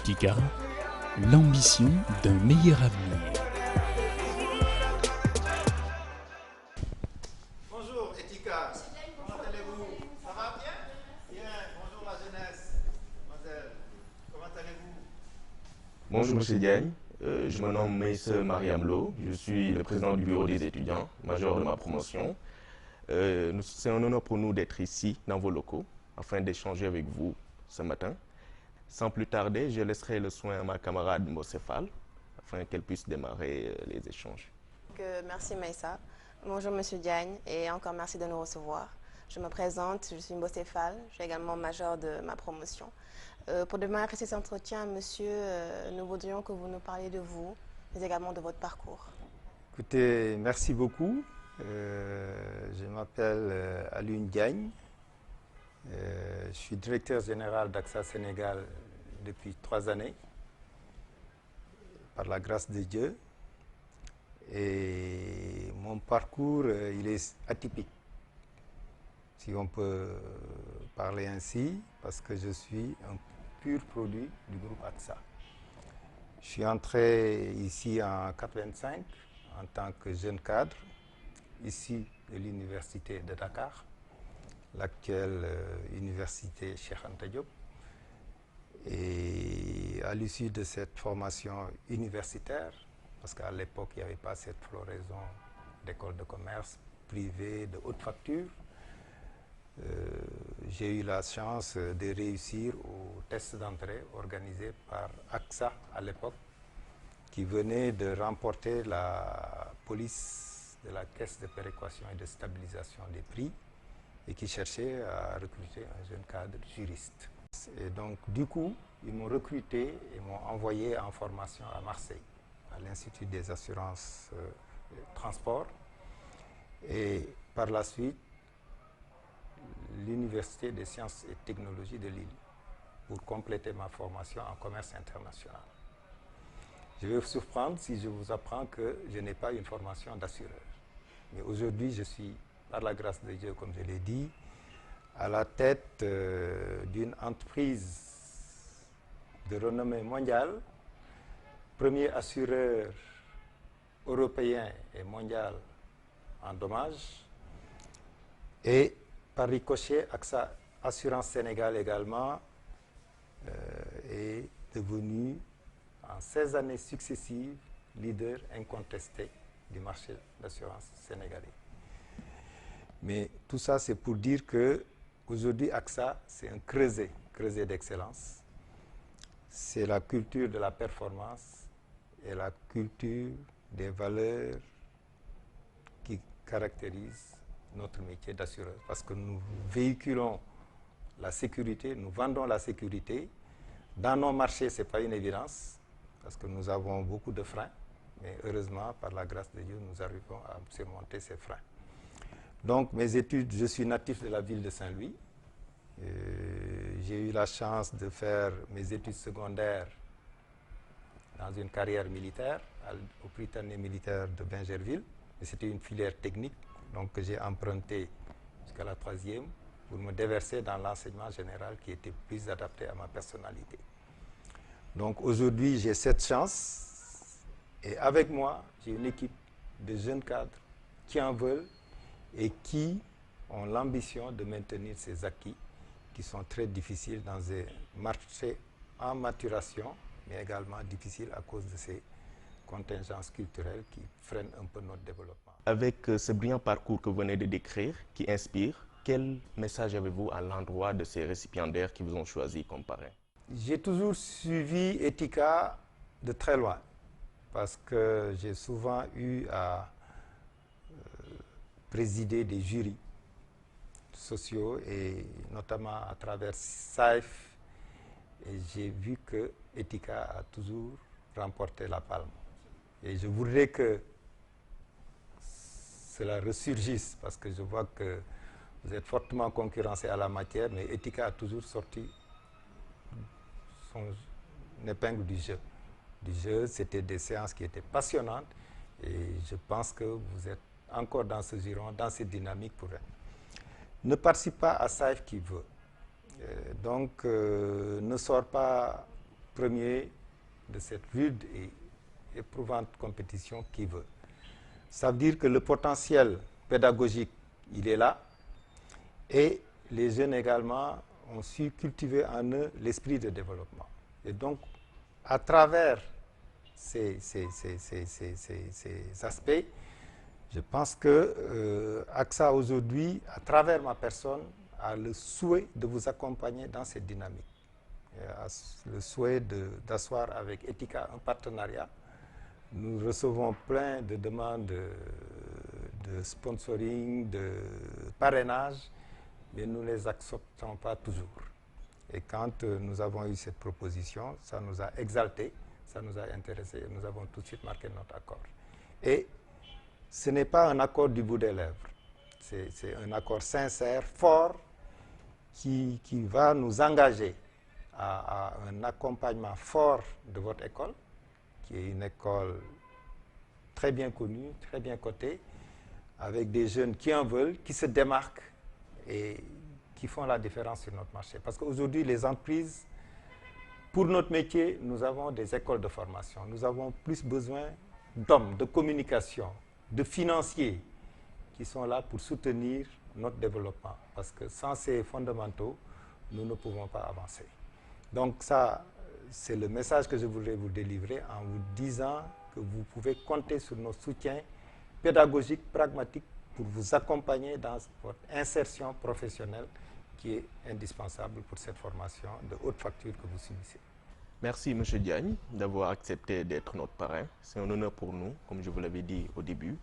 Etika, l'ambition d'un meilleur avenir. Bonjour Etika, comment allez-vous? Ça va bien? Bien, bonjour la jeunesse. Mademoiselle, comment allez-vous? Bonjour Monsieur Diagne, je me nomme Meïssa Mariam Lo, je suis le président du bureau des étudiants, major de ma promotion. C'est un honneur pour nous d'être ici, dans vos locaux, afin d'échanger avec vous ce matin. Sans plus tarder, je laisserai le soin à ma camarade Mocéphale, afin qu'elle puisse démarrer les échanges. Merci Meïssa. Bonjour Monsieur Diagne et encore merci de nous recevoir. Je me présente, je suis Mocéphale, je suis également major de ma promotion. Pour démarrer cet entretien, monsieur, nous voudrions que vous nous parliez de vous, mais également de votre parcours. Écoutez, merci beaucoup. Je m'appelle Alioune Diagne. Je suis directeur général d'AXA Sénégal depuis 3 années, par la grâce de Dieu. Et mon parcours, il est atypique, si on peut parler ainsi, parce que je suis un pur produit du groupe AXA. Je suis entré ici en 1985 en tant que jeune cadre, issu de l'université de Dakar, l'actuelle université Cheikh Anta Diop. Et à l'issue de cette formation universitaire, parce qu'à l'époque, il n'y avait pas cette floraison d'écoles de commerce privées de haute facture, j'ai eu la chance de réussir au test d'entrée organisé par AXA à l'époque, qui venait de remporter la police de la Caisse de péréquation et de stabilisation des prix et qui cherchait à recruter un jeune cadre juriste. Et donc, du coup, ils m'ont recruté et m'ont envoyé en formation à Marseille, à l'Institut des assurances transport. Et par la suite, l'Université des sciences et technologies de Lille, pour compléter ma formation en commerce international. Je vais vous surprendre si je vous apprends que je n'ai pas une formation d'assureur. Mais aujourd'hui, je suis, par la grâce de Dieu, comme je l'ai dit, à la tête d'une entreprise de renommée mondiale, premier assureur européen et mondial en dommages, et par ricochet, AXA Assurance Sénégal également est devenu en 16 années successives leader incontesté du marché d'assurance sénégalais. Mais tout ça, c'est pour dire que aujourd'hui, AXA, c'est un creuset d'excellence. C'est la culture de la performance et la culture des valeurs qui caractérisent notre métier d'assureur. Parce que nous véhiculons la sécurité, nous vendons la sécurité. Dans nos marchés, ce n'est pas une évidence, parce que nous avons beaucoup de freins. Mais heureusement, par la grâce de Dieu, nous arrivons à surmonter ces freins. Donc, mes études, je suis natif de la ville de Saint-Louis. J'ai eu la chance de faire mes études secondaires dans une carrière militaire, au Prytanée militaire de Bingerville. Et c'était une filière technique, donc j'ai emprunté jusqu'à la 3e pour me déverser dans l'enseignement général qui était plus adapté à ma personnalité. Donc aujourd'hui, j'ai cette chance. Et avec moi, j'ai une équipe de jeunes cadres qui en veulent et qui ont l'ambition de maintenir ces acquis qui sont très difficiles dans un marché en maturation, mais également difficiles à cause de ces contingences culturelles qui freinent un peu notre développement. Avec ce brillant parcours que vous venez de décrire, qui inspire, quel message avez-vous à l'endroit de ces récipiendaires qui vous ont choisi comme parrain? J'ai toujours suivi Etika de très loin, parce que j'ai souvent eu à présider des jurys sociaux et notamment à travers SAIF. Et j'ai vu que Etika a toujours remporté la palme. Et je voudrais que cela ressurgisse, parce que je vois que vous êtes fortement concurrencé à la matière, mais Etika a toujours sorti son épingle du jeu. C'était des séances qui étaient passionnantes et je pense que vous êtes encore dans ce giron, dans cette dynamique pour elle. Ne participe pas à SAIF qui veut. Donc, ne sort pas premier de cette rude et éprouvante compétition qui veut. Ça veut dire que le potentiel pédagogique, il est là, et les jeunes également ont su cultiver en eux l'esprit de développement. Et donc, à travers ces aspects, je pense que AXA aujourd'hui, à travers ma personne, a le souhait de vous accompagner dans cette dynamique. Le souhait d'asseoir avec Ethica un partenariat. Nous recevons plein de demandes de sponsoring, de parrainage, mais nous ne les acceptons pas toujours. Et quand nous avons eu cette proposition, ça nous a exaltés, ça nous a intéressés, nous avons tout de suite marqué notre accord. Et ce n'est pas un accord du bout des lèvres, c'est un accord sincère, fort, qui va nous engager à un accompagnement fort de votre école, qui est une école très bien connue, très bien cotée, avec des jeunes qui en veulent, qui se démarquent et qui font la différence sur notre marché. Parce qu'aujourd'hui, les entreprises, pour notre métier, nous avons des écoles de formation. Nous avons plus besoin d'hommes, de communication, de financiers qui sont là pour soutenir notre développement. Parce que sans ces fondamentaux, nous ne pouvons pas avancer. Donc ça, c'est le message que je voudrais vous délivrer en vous disant que vous pouvez compter sur nos soutiens pédagogiques, pragmatiques, pour vous accompagner dans votre insertion professionnelle qui est indispensable pour cette formation de haute facture que vous subissez. Merci M. Diagne d'avoir accepté d'être notre parrain. C'est un honneur pour nous, comme je vous l'avais dit au début,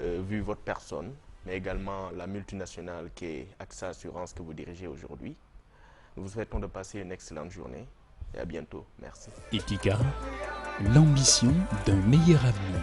vu votre personne, mais également la multinationale qui est AXA Assurance que vous dirigez aujourd'hui. Nous vous souhaitons de passer une excellente journée et à bientôt. Merci. Ethica, l'ambition d'un meilleur avenir.